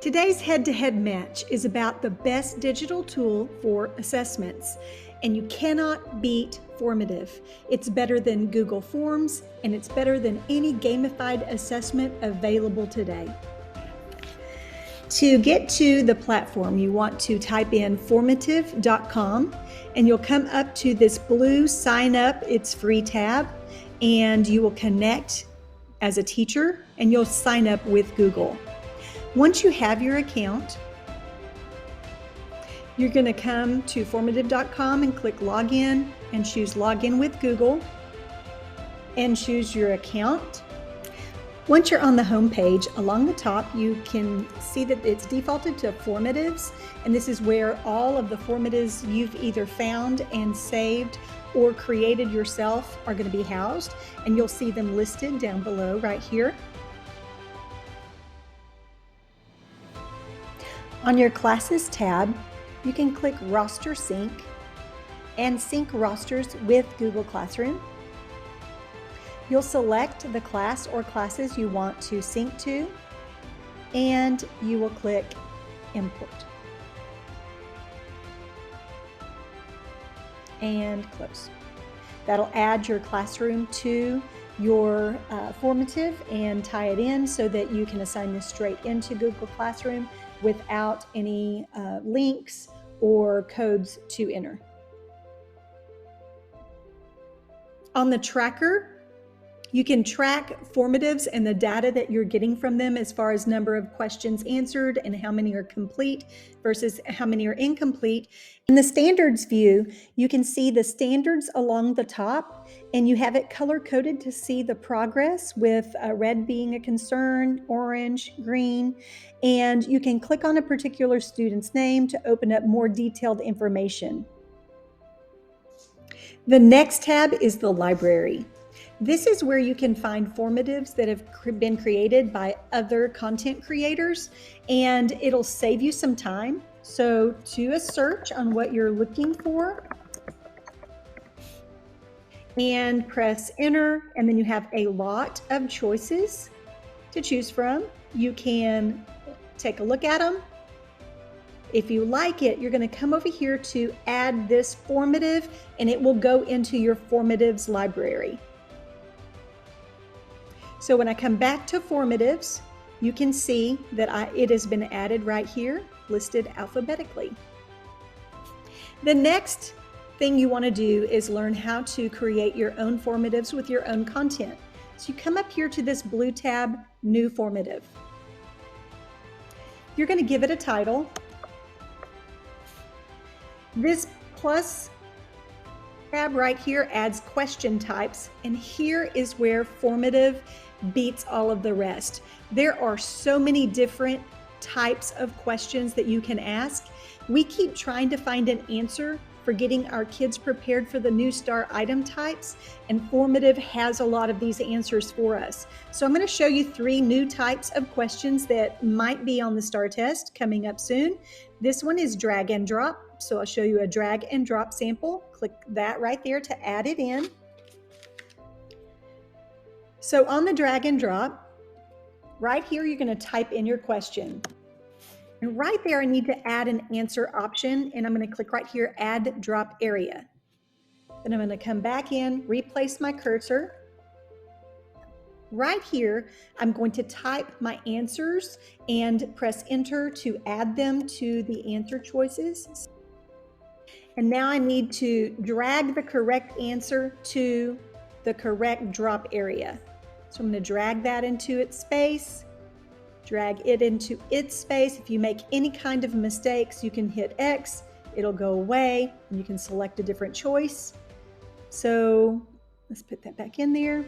Today's head-to-head match is about the best digital tool for assessments, and you cannot beat Formative. It's better than Google Forms, and it's better than any gamified assessment available today. To get to the platform, you want to type in formative.com, and you'll come up to this blue sign up, it's free tab, and you will connect as a teacher, and you'll sign up with Google. Once you have your account, you're going to come to formative.com and click login and choose login with Google and choose your account. Once you're on the home page, along the top, you can see that it's defaulted to Formatives, and this is where all of the Formatives you've either found and saved or created yourself are going to be housed, and you'll see them listed down below right here. On your Classes tab, you can click Roster Sync and sync rosters with Google Classroom. You'll select the class or classes you want to sync to, and you will click Import and close. That'll add your classroom to your Formative and tie it in so that you can assign this straight into Google Classroom without any links or codes to enter. On the tracker, you can track Formatives and the data that you're getting from them as far as number of questions answered and how many are complete versus how many are incomplete. In the standards view, you can see the standards along the top, and you have it color-coded to see the progress with red being a concern, orange, green, and you can click on a particular student's name to open up more detailed information. The next tab is the library. This is where you can find Formatives that have been created by other content creators, and it'll save you some time. So do a search on what you're looking for and press enter, and then you have a lot of choices to choose from. You can take a look at them. If you like it, you're going to come over here to add this Formative, and it will go into your Formatives library. So when I come back to Formatives, you can see that it has been added right here, listed alphabetically. The next thing you want to do is learn how to create your own Formatives with your own content. So you come up here to this blue tab, New Formative. You're going to give it a title. This plus tab right here adds question types, and here is where Formative beats all of the rest. There are so many different types of questions that you can ask. We keep trying to find an answer for getting our kids prepared for the new STAR item types, and Formative has a lot of these answers for us. So I'm going to show you 3 new types of questions that might be on the STAR test coming up soon. This one is drag and drop. So I'll show you a drag and drop sample. Click that right there to add it in. So on the drag and drop, right here, you're going to type in your question. And right there, I need to add an answer option, and I'm going to click right here, Add Drop Area. Then I'm going to come back in, replace my cursor. Right here, I'm going to type my answers and press Enter to add them to the answer choices. And now I need to drag the correct answer to the correct drop area. So I'm going to drag that into its space, drag it into its space. If you make any kind of mistakes, you can hit X, it'll go away, and you can select a different choice. So let's put that back in there.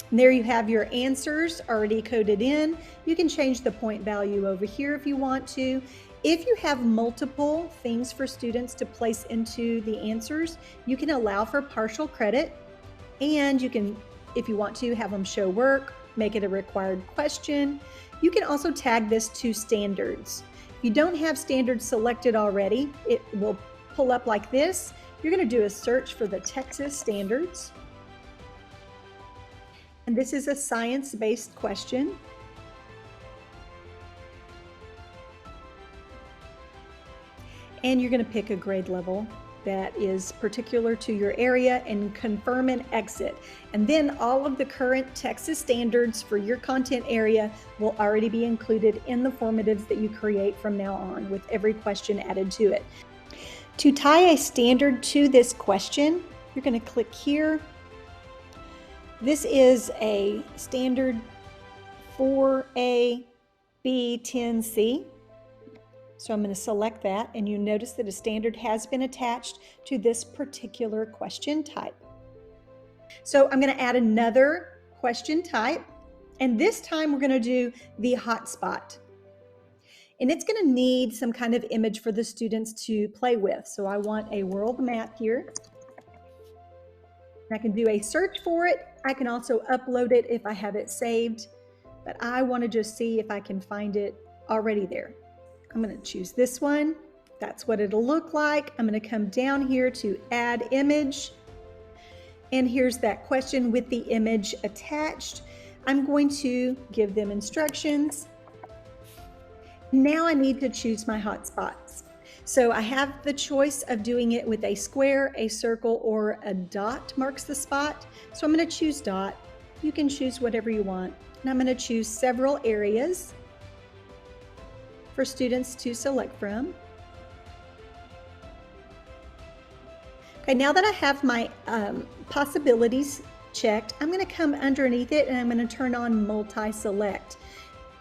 And there you have your answers already coded in. You can change the point value over here if you want to. If you have multiple things for students to place into the answers, you can allow for partial credit, and you can, if you want to, have them show work, make it a required question. You can also tag this to standards. If you don't have standards selected already, it will pull up like this. You're going to do a search for the Texas standards. And this is a science-based question. and you're going to pick a grade level that is particular to your area and confirm and exit. And then all of the current Texas standards for your content area will already be included in the formatives that you create from now on, with every question added to it. To tie a standard to this question, you're going to click here. This is a standard 4A B10C. So I'm going to select that, and you notice that a standard has been attached to this particular question type. So I'm going to add another question type, and this time we're going to do the hotspot. And it's going to need some kind of image for the students to play with. So I want a world map here. I can do a search for it. I can also upload it if I have it saved, but I want to just see if I can find it already there. I'm going to choose this one. That's what it'll look like. I'm going to come down here to add image. And here's that question with the image attached. I'm going to give them instructions. Now I need to choose my hotspots. So I have the choice of doing it with a square, a circle, or a dot marks the spot. So I'm going to choose dot. You can choose whatever you want. And I'm going to choose several areas for students to select from. Okay, now that I have my possibilities checked, I'm going to come underneath it and I'm going to turn on multi-select.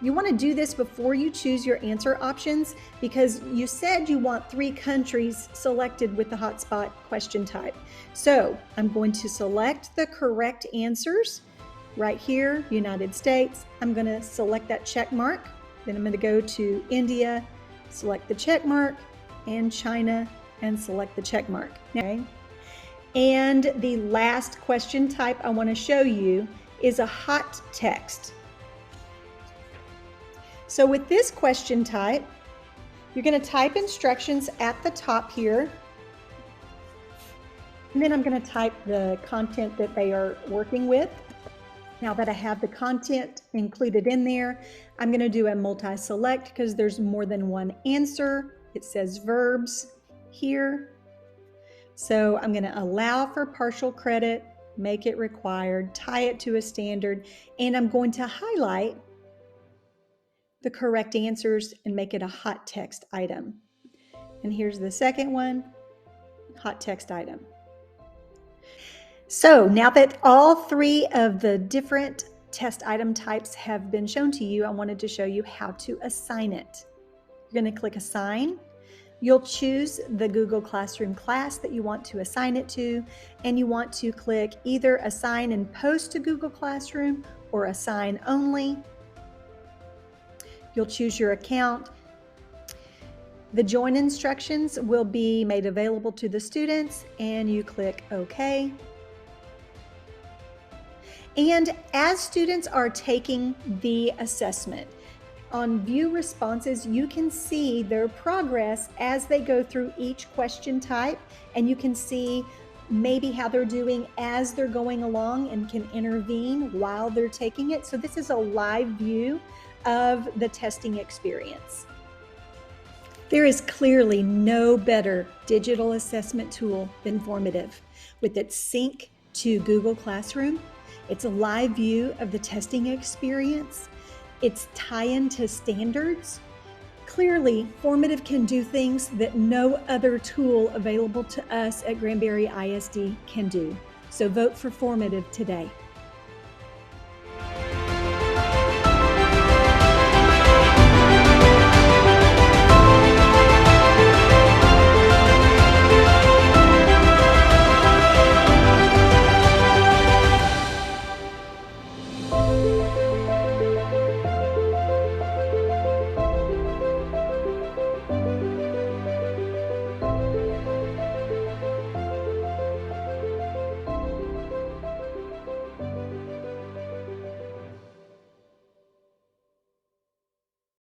You want to do this before you choose your answer options, because you said you want 3 countries selected with the hotspot question type. So I'm going to select the correct answers right here, United States. I'm going to select that check mark. Then I'm going to go to India, select the check mark, and China, and select the check mark. Okay. And the last question type I want to show you is a hot text. So with this question type, you're going to type instructions at the top here. And then I'm going to type the content that they are working with. Now that I have the content included in there, I'm going to do a multi-select because there's more than one answer. It says verbs here. So I'm going to allow for partial credit, make it required, tie it to a standard, and I'm going to highlight the correct answers and make it a hot text item. And here's the second one, hot text item. So now that all 3 of the different test item types have been shown to you, I wanted to show you how to assign it. You're going to click Assign. You'll choose the Google Classroom class that you want to assign it to, and you want to click either Assign and Post to Google Classroom or Assign Only. You'll choose your account. The join instructions will be made available to the students, and you click OK. And as students are taking the assessment, on View Responses, you can see their progress as they go through each question type, and you can see maybe how they're doing as they're going along and can intervene while they're taking it. So this is a live view of the testing experience. There is clearly no better digital assessment tool than Formative. With its sync to Google Classroom, it's a live view of the testing experience, its tie-in to standards. Clearly, Formative can do things that no other tool available to us at Granbury ISD can do. So vote for Formative today.